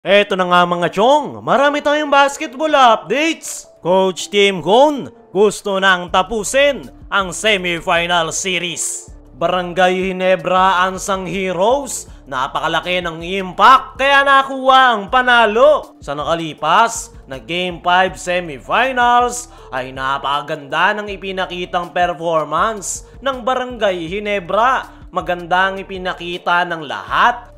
Eto na nga mga chong, marami tayong basketball updates. Coach Tim Cone gusto nang tapusin ang semifinal series. Barangay Ginebra Unsung Heroes, napakalaki ng impact kaya nakuha ang panalo. Sa nakalipas na Game 5 semifinals ay napakaganda ng ipinakitang performance ng Barangay Ginebra. Magandang ipinakita ng lahat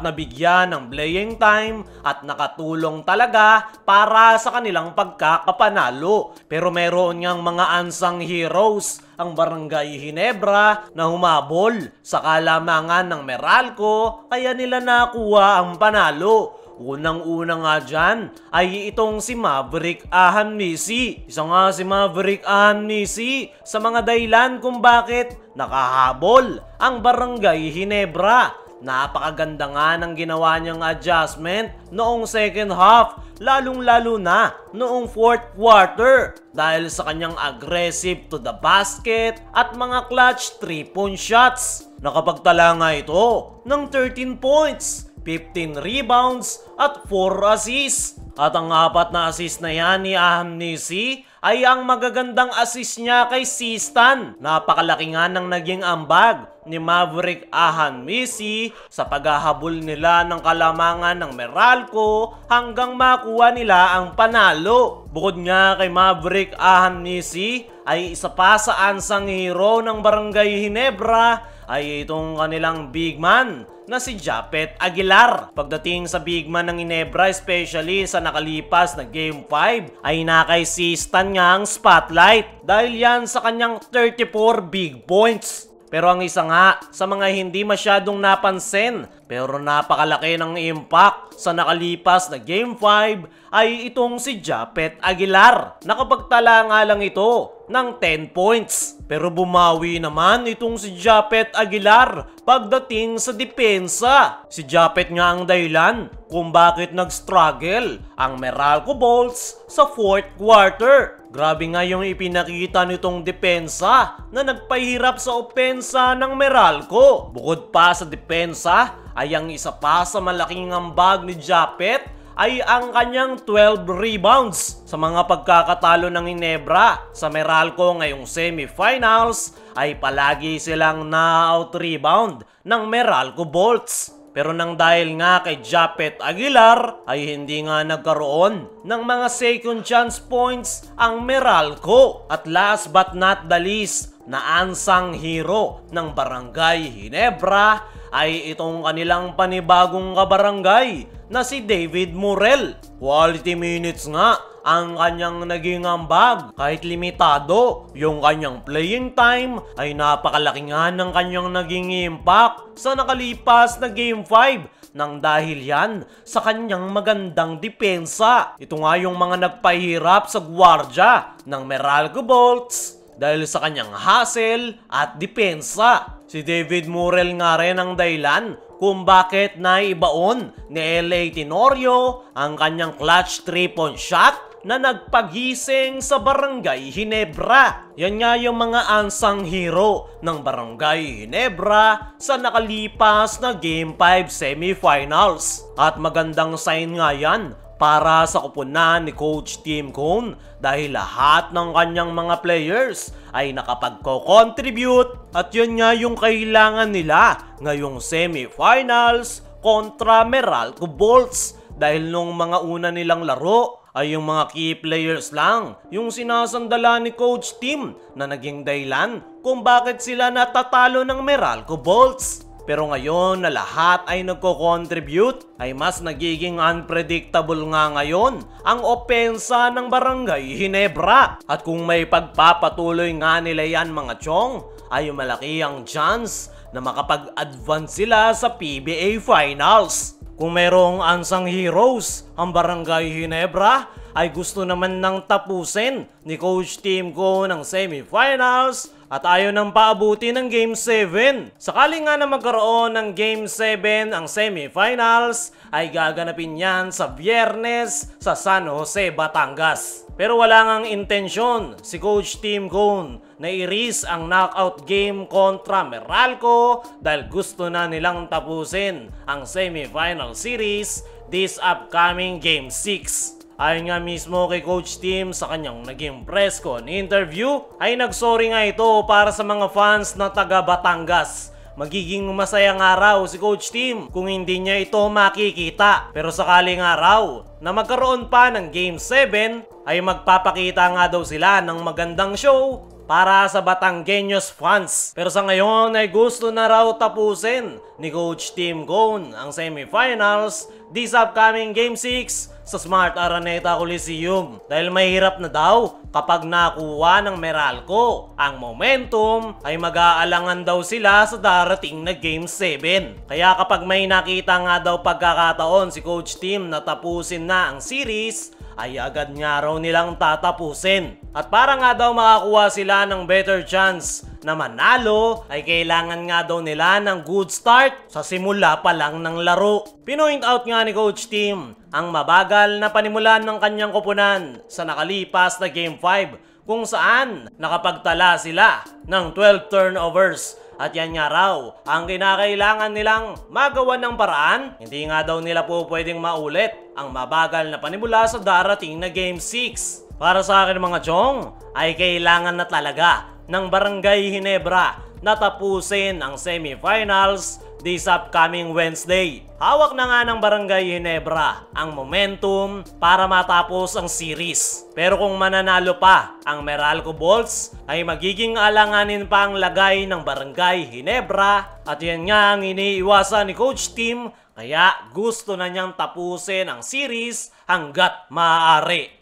na bigyan ng playing time at nakatulong talaga para sa kanilang pagkakapanalo. Pero meron ngang mga unsung heroes ang Barangay Ginebra na humabol sa kalamangan ng Meralco kaya nila nakuha ang panalo. Unang-una nga dyan ay itong si Maverick Ahanmisi. Isa nga si Maverick Ahanmisi sa mga dahilan kung bakit nakahabol ang Barangay Ginebra. Napakaganda nga ng ginawa niyang adjustment noong second half, lalong-lalo na noong fourth quarter dahil sa kanyang aggressive to the basket at mga clutch 3-point shots. Nakapagtala nga ito ng 13 points, 15 rebounds at 4 assists. At ang 4 na assist na yan ni Ahanmisi ay ang magagandang assist niya kay Sistan. Napakalaki nga ng naging ambag ni Maverick Ahanmisi sa paghahabol nila ng kalamangan ng Meralco hanggang makuha nila ang panalo. Bukod nga kay Maverick Ahanmisi ay isa pa sa unsung hero ng Barangay Ginebra ay itong kanilang big man na si Japet Aguilar. Pagdating sa big man ng Ginebra, especially sa nakalipas na Game 5, ay nakaisistan nga ang spotlight dahil yan sa kanyang 34 big points. Pero ang isa nga sa mga hindi masyadong napansin pero napakalaki ng impact sa nakalipas na Game 5 ay itong si Japet Aguilar. Nakapagtala nga lang ito ng 10 points. Pero bumawi naman itong si Japet Aguilar pagdating sa depensa. Si Japet nga ang dahilan kung bakit nag-struggle ang Meralco Bolts sa fourth quarter. Grabe nga yung ipinakita nitong depensa na nagpahirap sa opensa ng Meralco. Bukod pa sa depensa, ay ang isa pa sa malaking ambag ni Japet ay ang kanyang 12 rebounds sa mga pagkakatalo ng Ginebra sa Meralco ngayong semifinals ay palagi silang na-out-rebound ng Meralco Bolts. Pero nang dahil nga kay Japet Aguilar ay hindi nga nagkaroon ng mga second chance points ang Meralco. At last but not the least na unsung hero ng Barangay Ginebra ay itong kanilang panibagong kabarangay na si David Murrell. Quality minutes nga ang kanyang naging ambag kahit limitado. Yung kanyang playing time ay napakalaki nga ng kanyang naging impact sa nakalipas na Game 5 nang dahil yan sa kanyang magandang depensa. Ito nga yung mga nagpahirap sa gwardya ng Meralco Bolts dahil sa kanyang hustle at depensa. Si David Murrell nga rin ang dahilan kung bakit naibaon ni LA Tenorio ang kanyang clutch 3-point shot na nagpagising sa Barangay Ginebra. Yan nga yung mga unsung hero ng Barangay Ginebra sa nakalipas na Game 5 semifinals. At magandang sign nga yan para sa kupunan ni Coach Tim Cone dahil lahat ng kanyang mga players ay nakapagko-contribute at yun nga yung kailangan nila ngayong semifinals kontra Meralco Bolts dahil nung mga una nilang laro ay yung mga key players lang yung sinasandala ni Coach Tim na naging dahilan kung bakit sila natatalo ng Meralco Bolts. Pero ngayon na lahat ay nagko-contribute ay mas nagiging unpredictable nga ngayon ang opensa ng Barangay Ginebra. At kung may pagpapatuloy nga nila yan mga chong ay malaki ang chance na makapag-advance sila sa PBA Finals. Kung merong unsung heroes ang Barangay Ginebra ay gusto naman ng tapusin ni Coach Tim Cone ng semifinals at ayaw nang paabuti ng Game 7. Sakali nga na magkaroon ng Game 7 ang semifinals ay gaganapin yan sa Biyernes sa San Jose, Batangas. Pero wala ngang intensyon si Coach Tim Cone na i-risk ang knockout game kontra Meralco dahil gusto na nilang tapusin ang semifinal series this upcoming Game 6. Ayon nga mismo kay Coach Tim sa kanyang naging press con interview ay nagsorry nga ito para sa mga fans na taga Batangas. Magiging masayang araw si Coach Tim kung hindi niya ito makikita. Pero sakaling araw na magkaroon pa ng Game 7 ay magpapakita nga daw sila ng magandang show para sa Batanggenyos fans. Pero sa ngayon ay gusto na raw tapusin ni Coach Tim Cone ang semifinals this upcoming Game 6 sa Smart Araneta Coliseum dahil mahirap na daw kapag nakuha ng Meralco ang momentum ay mag-aalangan daw sila sa darating na Game 7. Kaya kapag may nakita nga daw pagkakataon si Coach Tim na tapusin na ang series ay agad nga raw nilang tatapusin. At para nga daw makakuha sila ng better chance na manalo ay kailangan nga daw nila ng good start sa simula pa lang ng laro. Pinoint out nga ni Coach Tim ang mabagal na panimulan ng kanyang koponan sa nakalipas na Game 5 kung saan nakapagtala sila ng 12 turnovers. At yan nga raw ang kinakailangan nilang magawa ng paraan. Hindi nga daw nila po pwedeng maulit ang mabagal na panimula sa darating na Game 6. Para sa akin mga chong, ay kailangan na talaga ng Barangay Ginebra na tapusin ang semifinals this upcoming Wednesday. Hawak na nga ng Barangay Ginebra ang momentum para matapos ang series. Pero kung mananalo pa ang Meralco Bolts ay magiging alanganin pa ang lagay ng Barangay Ginebra at yan nga ang iniiwasan ni Coach Tim kaya gusto na niyang tapusin ang series hanggat maaari.